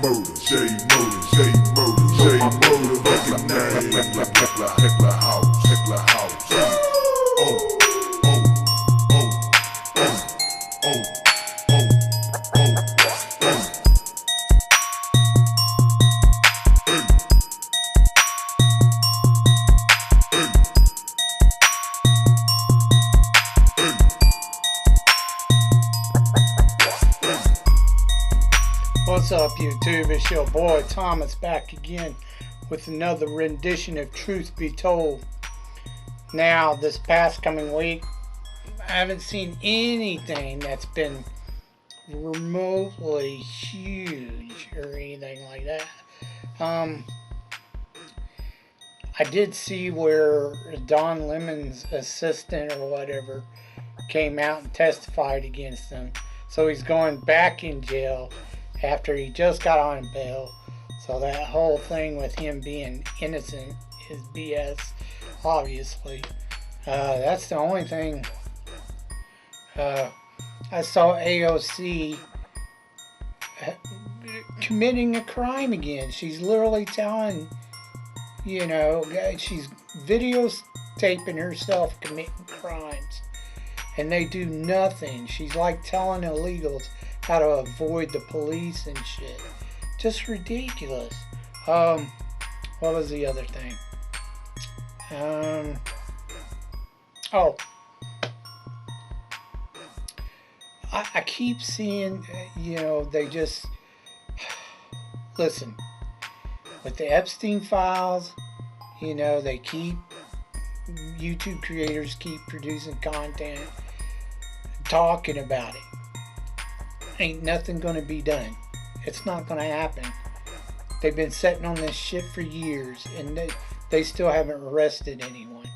Motor, J Motor, J Motor, J Motor, fucking name. Heckler house, Heckler house. Oh, oh, oh, oh, oh, oh, oh, oh. What's up, YouTube? It's your boy Thomas back again with another rendition of Truth Be Told. Now, this past coming week, I haven't seen anything that's been remotely huge or anything like that. I did see where Don Lemon's assistant or whatever came out and testified against him. So he's going back in jail after he just got on bail. So that whole thing with him being innocent is BS, obviously. That's the only thing. I saw AOC committing a crime again. She's literally telling, she's videotaping herself committing crimes. And they do nothing. She's like telling illegals how to avoid the police and shit. Just ridiculous. What was the other thing? I keep seeing, they just, listen, with the Epstein files, they keep, YouTube creators keep producing content, talking about it. Ain't nothing going to be done. It's not going to happen. They've been sitting on this shit for years and they still haven't arrested anyone.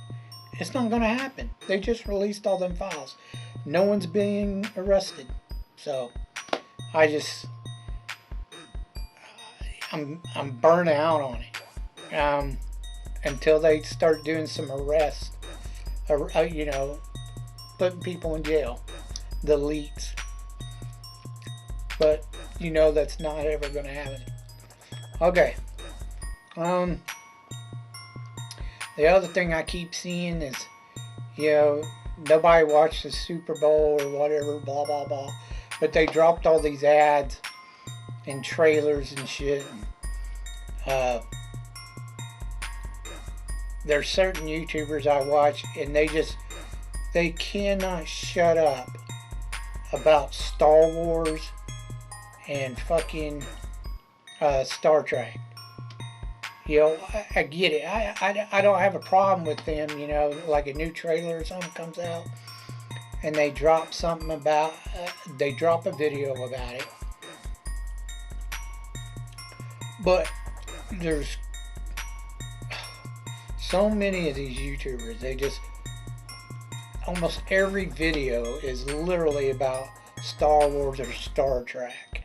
It's not going to happen. They just released all them files. No one's being arrested. So I'm burnt out on it. Until they start doing some arrests, putting people in jail, the leaks. But that's not ever going to happen. Okay. The other thing I keep seeing is, nobody watched the Super Bowl or whatever, blah blah blah. But they dropped all these ads and trailers and shit. There's certain YouTubers I watch and they cannot shut up about Star Wars and fucking Star Trek. I get it. I don't have a problem with them, like a new trailer or something comes out and they drop something about, they drop a video about it. But there's so many of these YouTubers, they just, almost every video is literally about Star Wars or Star Trek.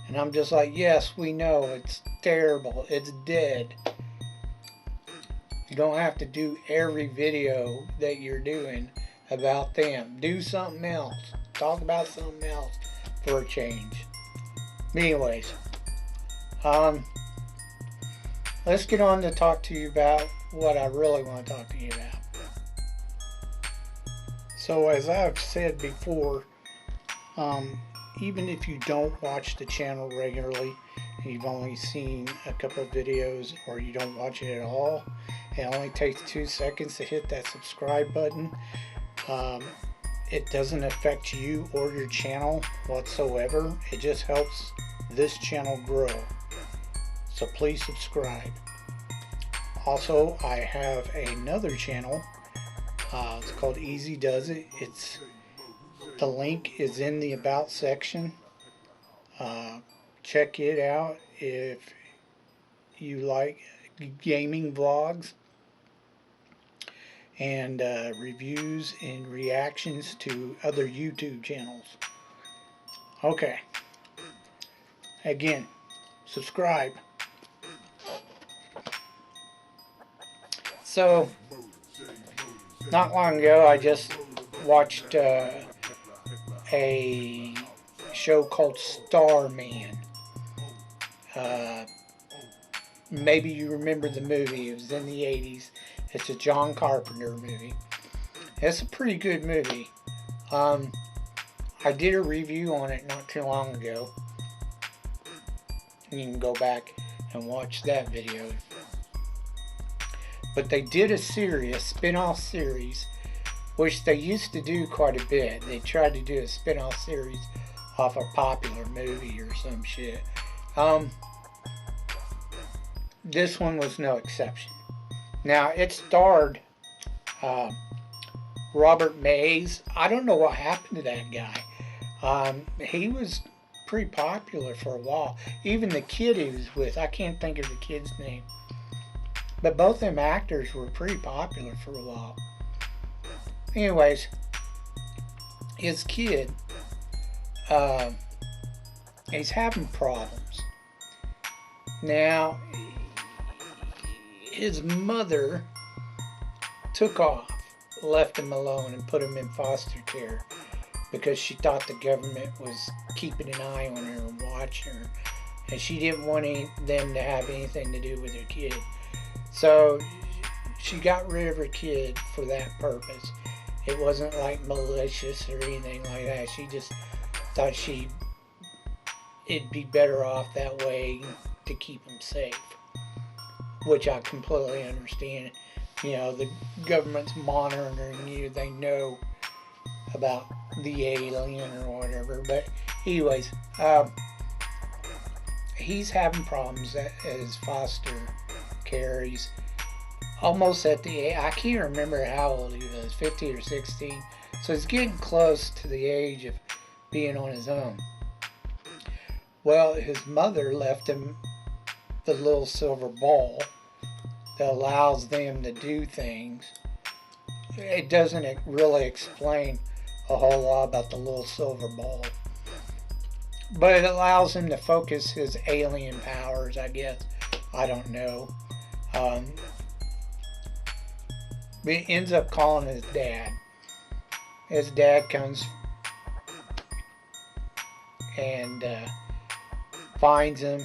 And I'm just like, yes, we know, it's terrible, it's dead. You don't have to do every video that you're doing about them. Do something else. Talk about something else for a change. But anyways, let's get on to talk to you about what I really want to talk to you about. So as I've said before, even if you don't watch the channel regularly, and you've only seen a couple of videos or you don't watch it at all, it only takes 2 seconds to hit that subscribe button. It doesn't affect you or your channel whatsoever. It just helps this channel grow. So please subscribe. Also, I have another channel. It's called Easy Does It. The link is in the About section. Check it out if you like gaming vlogs and reviews and reactions to other YouTube channels. Okay. Again, subscribe. So, not long ago, I just watched a show called Starman. Maybe you remember the movie. It was in the 80s. It's a John Carpenter movie. It's a pretty good movie. I did a review on it not too long ago. You can go back and watch that video. But they did a series, a spin-off series, which they used to do quite a bit. They tried to do a spin-off series off a popular movie or some shit. This one was no exception. Now, it starred Robert Mays. I don't know what happened to that guy. He was pretty popular for a while. Even the kid he was with, I can't think of the kid's name. But both them actors were pretty popular for a while. Anyways, his kid, he's having problems. Now, his mother took off, left him alone, and put him in foster care because she thought the government was keeping an eye on her and watching her, and she didn't want them to have anything to do with her kid. So she got rid of her kid for that purpose. It wasn't like malicious or anything like that. She just thought it'd be better off that way to keep him safe, which I completely understand. You know, the government's monitoring you. They know about the alien or whatever. But anyways, he's having problems at his foster care. He's almost at the age, I can't remember how old he was, 15 or 16. So he's getting close to the age of being on his own. Well, his mother left him the little silver ball that allows them to do things. It doesn't really explain a whole lot about the little silver ball, but it allows him to focus his alien powers, I guess. I don't know. He ends up calling his dad. His dad comes and finds him,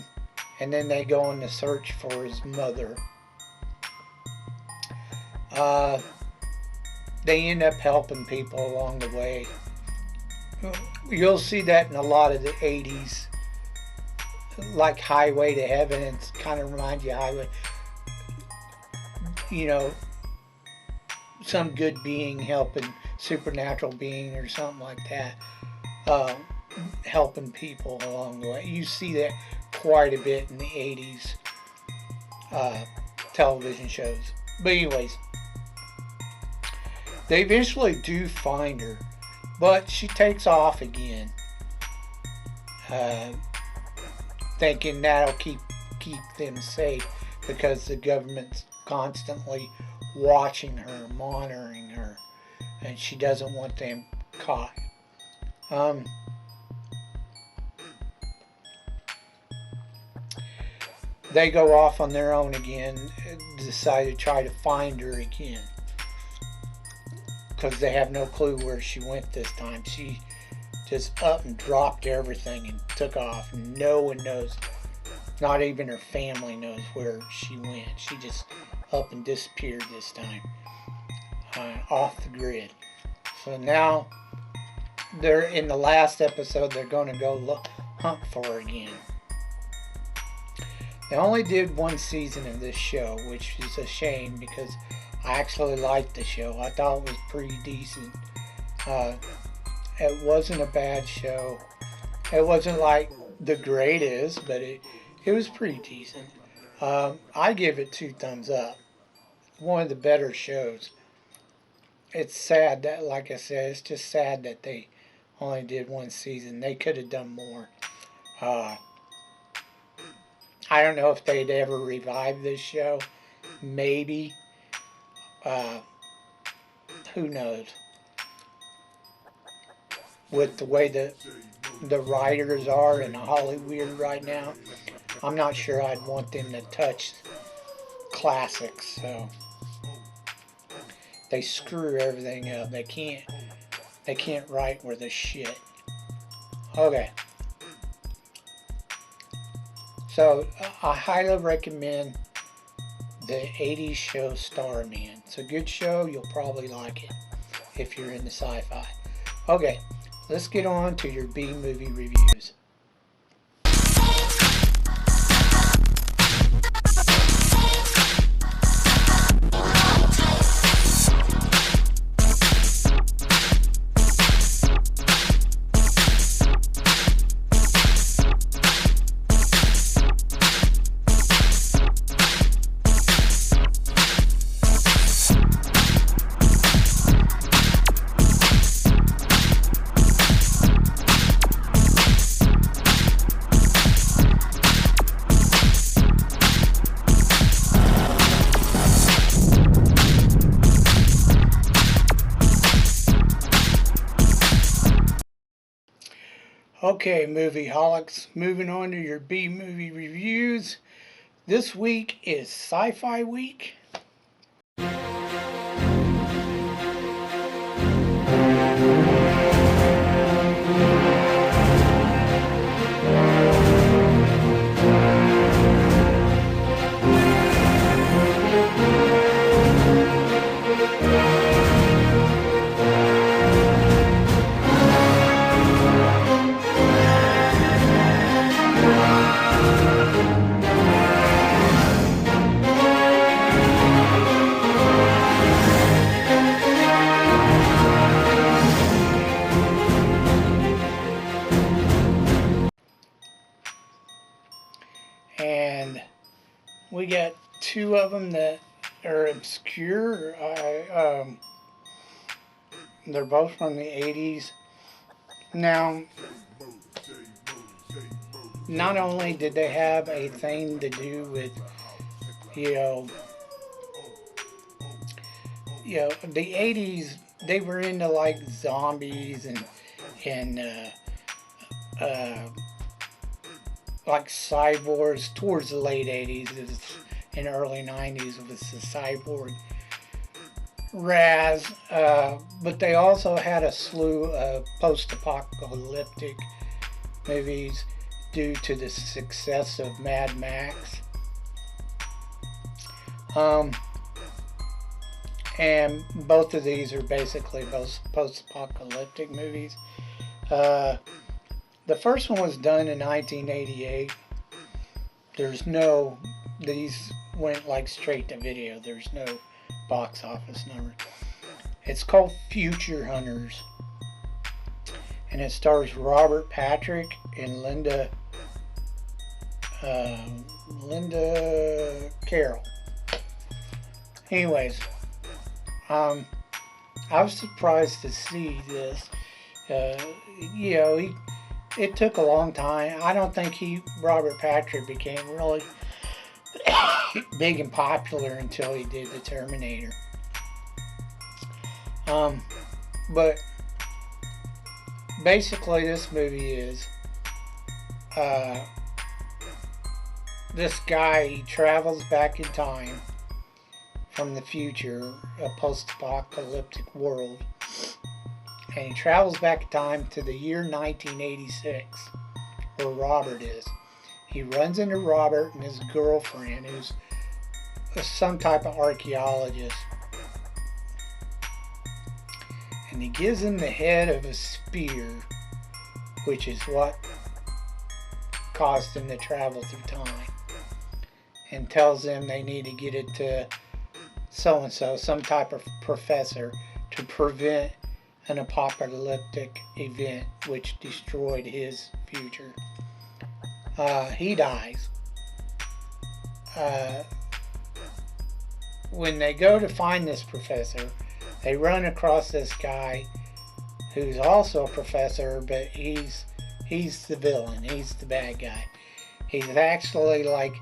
and then they go on the search for his mother. They end up helping people along the way. You'll see that in a lot of the 80s, like Highway to Heaven. It kind of reminds you of Highway. You know, some good being helping, supernatural being or something like that, helping people along the way. You see that quite a bit in the 80s television shows. But anyways, they eventually do find her, but she takes off again, thinking that'll keep them safe because the government's constantly watching her, monitoring her, and she doesn't want them caught. They go off on their own again, decide to try to find her again, because they have no clue where she went this time. She just up and dropped everything and took off. No one knows, not even her family knows where she went. She just up and disappeared this time, off the grid. So now they're in the last episode. They're going to go hunt for her again. They only did one season of this show, which is a shame because I actually liked the show. I thought it was pretty decent. It wasn't a bad show. It wasn't like the greatest, but it was pretty decent. I give it 2 thumbs up. One of the better shows. It's sad that, like I said, it's just sad that they only did one season. They could have done more. I don't know if they'd ever revive this show. Maybe. Who knows? With the way the writers are in Hollywood right now, I'm not sure I'd want them to touch classics. So they screw everything up. They can't write worth a shit. Okay. So I highly recommend the 80s show Starman. It's a good show. You'll probably like it if you're into sci-fi. Okay, let's get on to your B movie reviews. Okay, movie holics, moving on to your B movie reviews. This week is Sci-Fi Week. And we got two of them that are obscure. They're both from the 80s. Now, not only did they have a thing to do with, the 80s, they were into like zombies and like cyborgs towards the late 80s and early 90s with the cyborg Raz, but they also had a slew of post-apocalyptic movies due to the success of Mad Max. And both of these are basically both post-apocalyptic movies. The first one was done in 1988. These went like straight to video. There's no box office number. It's called Future Hunters, and it stars Robert Patrick and Linda Carroll. Anyways, I was surprised to see this. It took a long time. I don't think Robert Patrick became really big and popular until he did the Terminator. But basically this movie is this guy, he travels back in time from the future, a post-apocalyptic world, and he travels back in time to the year 1986 where Robert is. He runs into Robert and his girlfriend, who's some type of archaeologist. And he gives him the head of a spear, which is what caused him to travel through time. And tells them they need to get it to so-and-so, some type of professor, to prevent an apocalyptic event which destroyed his future. He dies. When they go to find this professor, they run across this guy who's also a professor, but he's the villain. He's the bad guy. He's actually like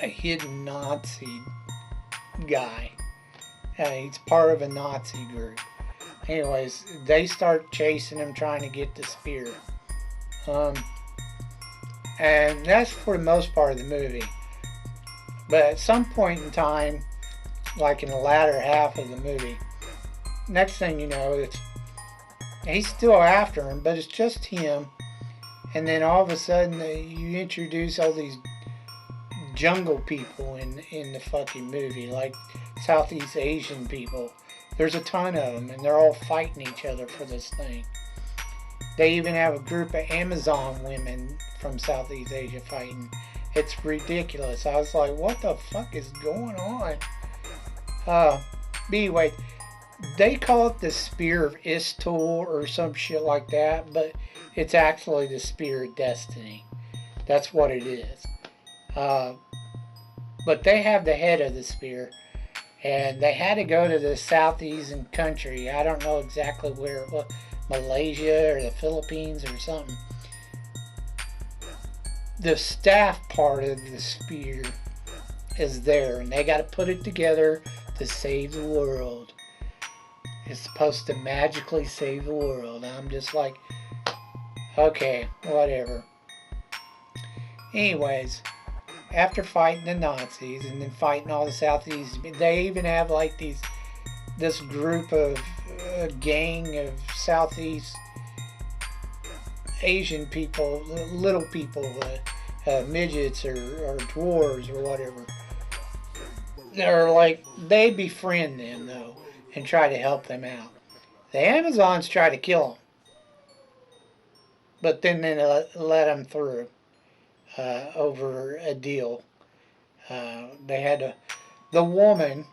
a hidden Nazi guy. He's part of a Nazi group. Anyways, they start chasing him, trying to get the spear. And that's for the most part of the movie. But at some point in time, like in the latter half of the movie, next thing you know, he's still after him, but it's just him and then all of a sudden you introduce all these jungle people in the fucking movie, like Southeast Asian people. There's a ton of them, and they're all fighting each other for this thing. They even have a group of Amazon women from Southeast Asia fighting. It's ridiculous. I was like, what the fuck is going on? But anyway, they call it the Spear of Istul or some shit like that, but it's actually the Spear of Destiny. That's what it is. But they have the head of the spear, and they had to go to the southeastern country. I don't know exactly where it was, Malaysia or the Philippines or something. The staff part of the spear is there, and they got to put it together to save the world. It's supposed to magically save the world. I'm just like, okay, whatever. Anyways, after fighting the Nazis and then fighting all the Southeast, they even have like this group of gang of Southeast Asian people, little people, midgets or dwarves or whatever. They're like, they befriend them though and try to help them out. The Amazons try to kill them, but then they let them through over a deal. They had the woman,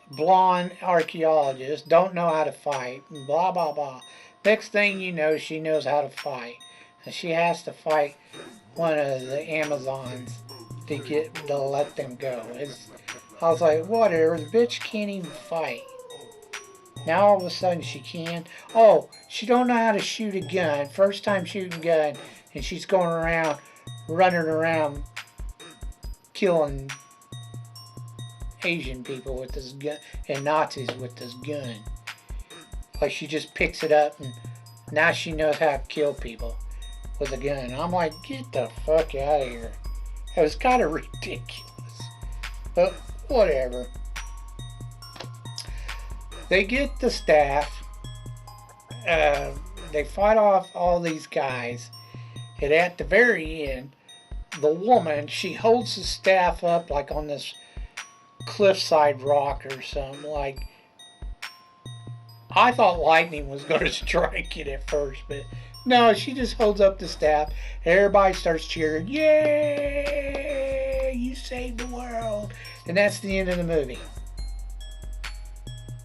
blonde archaeologist, don't know how to fight, blah blah blah. Next thing you know, she knows how to fight, and she has to fight one of the Amazons to let them go. I was like, whatever, the bitch can't even fight. Now all of a sudden she can. Oh, she don't know how to shoot a gun. First time shooting a gun, and she's going around, running around, killing Asian people with this gun and Nazis with this gun. Like she just picks it up and now she knows how to kill people with a gun. I'm like, get the fuck out of here. It was kind of ridiculous, but whatever. They get the staff. They fight off all these guys, and at the very end, the woman, she holds the staff up like on this cliffside rock or something. Like, I thought lightning was going to strike it at first, but no, she just holds up the staff, and everybody starts cheering, "Yay! You saved the world!" And that's the end of the movie.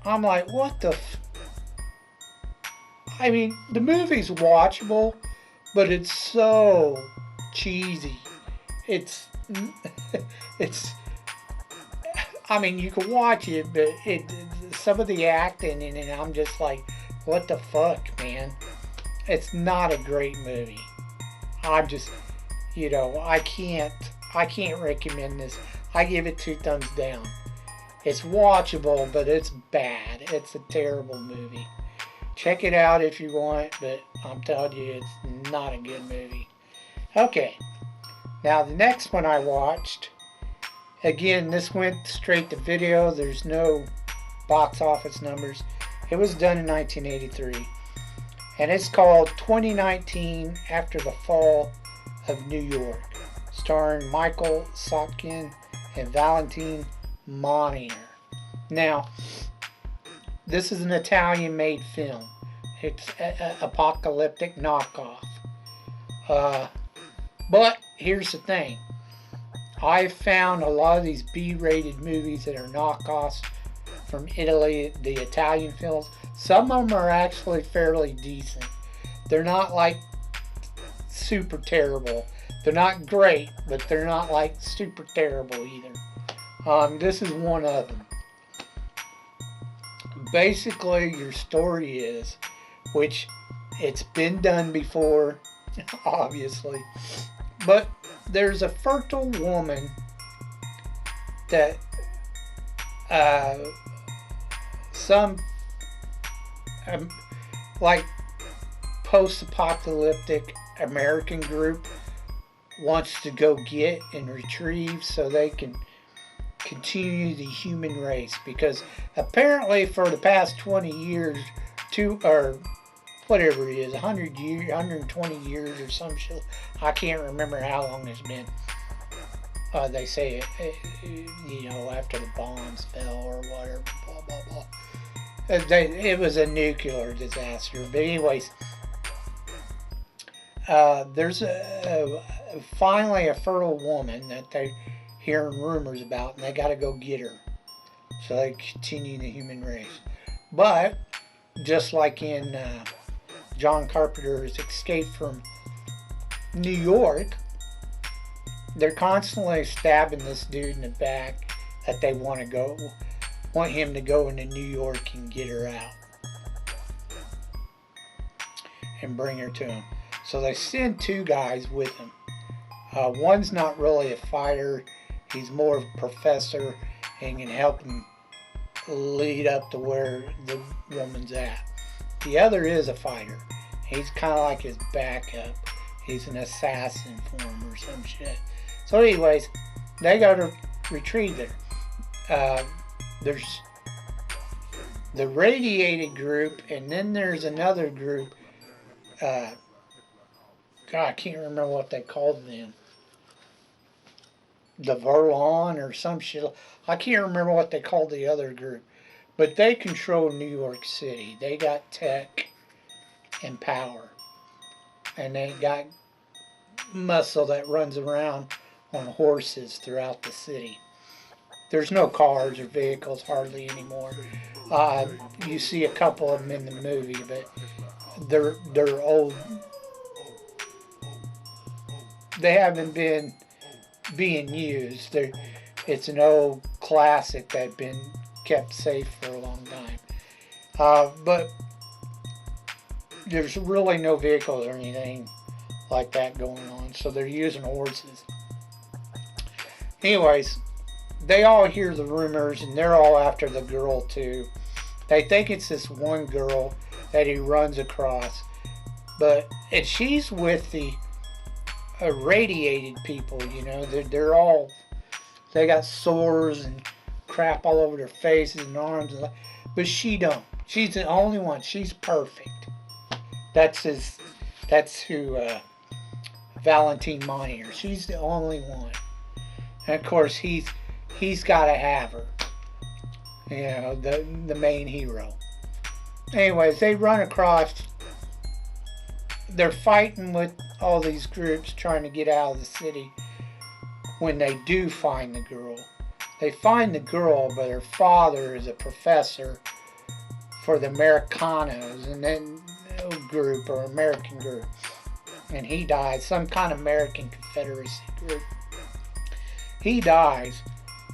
I'm like, what the I mean, the movie's watchable, but it's so cheesy. It's I mean, you can watch it, but some of the acting in it, I'm just like, what the fuck, man? It's not a great movie. I'm just, I can't recommend this. I give it 2 thumbs down. It's watchable, but it's bad. It's a terrible movie. Check it out if you want, but I'm telling you, it's not a good movie. Okay, now the next one I watched, again, this went straight to video. There's no box office numbers. It was done in 1983, and it's called 2019 After the Fall of New York, starring Michael Sotkin and Valentine Monnier. Now, this is an Italian-made film. It's an apocalyptic knockoff. But here's the thing. I've found a lot of these B-rated movies that are knockoffs from Italy, the Italian films. Some of them are actually fairly decent. They're not like super terrible. They're not great, but they're not like super terrible either. This is one of them. Basically, your story is, which it's been done before, obviously, but there's a fertile woman that some like post-apocalyptic American group wants to go get and retrieve so they can continue the human race, because apparently for the past 20 years, whatever it is, 100 years, 120 years or some shit. I can't remember how long it's been. They say after the bombs fell or whatever, blah blah blah. It was a nuclear disaster. But anyways, there's finally a fertile woman that they're hearing rumors about, and they got to go get her so they continue the human race. But just like in John Carpenter's Escape from New York, they're constantly stabbing this dude in the back that they want him to go into New York and get her out and bring her to him. So they send two guys with him. One's not really a fighter. He's more of a professor and can help him lead up to where the woman's at. The other is a fighter. He's kind of like his backup. He's an assassin for him or some shit. So anyways, they go to retrieve her. There's the radiated group, and then there's another group. God, I can't remember what they called them. The Verlon or some shit. I can't remember what they called the other group. But they control New York City. They got tech and power. And they got muscle that runs around on horses throughout the city. There's no cars or vehicles hardly anymore. You see a couple of them in the movie, but they're old. They haven't been being used. It's an old classic that's been kept safe for a long time. But there's really no vehicles or anything like that going on, so they're using horses. Anyways, they all hear the rumors, and they're all after the girl too. They think it's this one girl that he runs across, and she's with the irradiated people. They got sores and crap all over their faces and arms, but she don't. She's the only one. She's perfect. That's who Valentine Montier. She's the only one. And of course he's got to have her. The main hero. Anyways, they run across. They're fighting with all these groups trying to get out of the city. When they do find the girl, they find the girl, but her father is a professor for the Americanos, and then group or American group, and he dies. Some kind of American Confederacy group. He dies.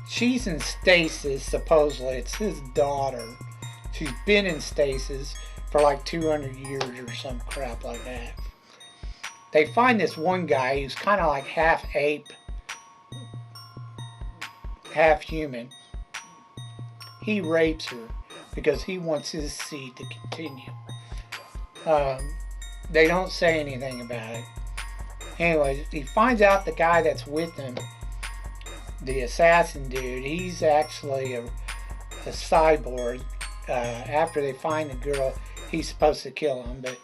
She's in stasis. Supposedly, it's his daughter. She's been in stasis for like 200 years or some crap like that. They find this one guy who's kind of like half ape, half human. He rapes her because he wants his seed to continue. They don't say anything about it. Anyways, he finds out the guy that's with him, the assassin dude, he's actually a cyborg. After they find the girl, he's supposed to kill him, but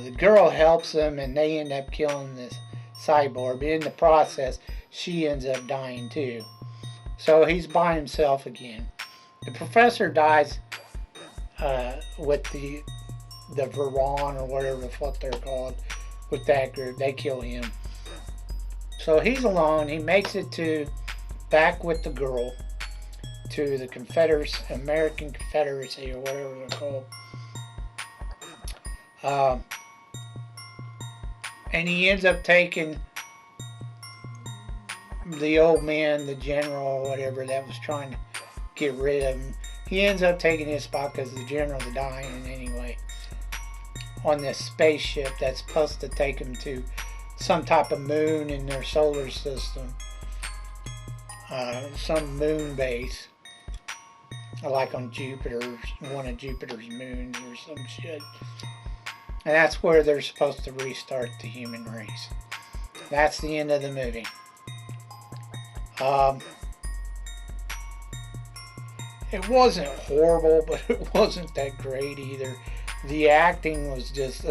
the girl helps him, and they end up killing this cyborg. But in the process, she ends up dying too. So he's by himself again. The professor dies with the Veron or whatever the fuck they're called, with that group. They kill him. So he's alone. He makes it back with the girl to the American Confederacy or whatever they're called. And he ends up taking the old man, the general or whatever that was trying to get rid of him. He ends up taking his spot because the general's dying anyway, on this spaceship that's supposed to take him to some type of moon in their solar system. Some moon base, like on Jupiter, one of Jupiter's moons or some shit. And that's where they're supposed to restart the human race. That's the end of the movie. It wasn't horrible, but it wasn't that great either. The acting was just,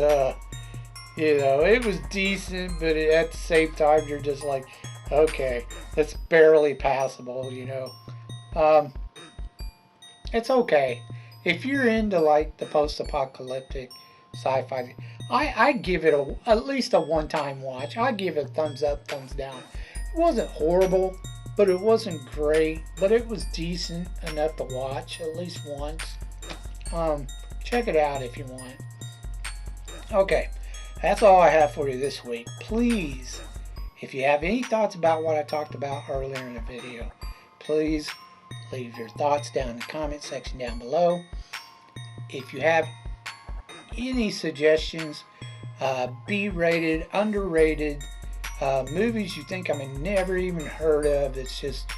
it was decent, but at the same time, you're just like, okay, it's barely passable. It's okay. If you're into like the post-apocalyptic sci-fi, I give it at least a one-time watch. I give it a thumbs up, thumbs down. It wasn't horrible, but it wasn't great. But it was decent enough to watch at least once. Check it out if you want. Okay, that's all I have for you this week. Please, if you have any thoughts about what I talked about earlier in the video, please leave your thoughts down in the comment section down below. If you have any suggestions, B-rated, underrated movies you think I never even heard of, it's just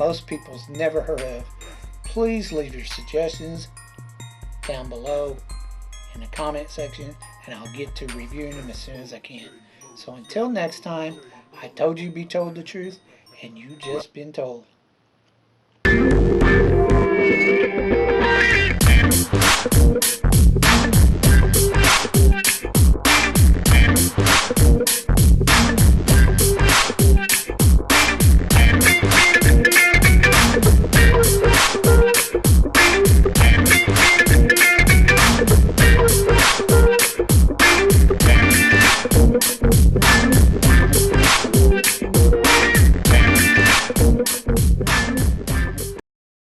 most people's never heard of, please leave your suggestions down below in the comment section, and I'll get to reviewing them as soon as I can. So until next time, I told you be told the truth, and you just been told.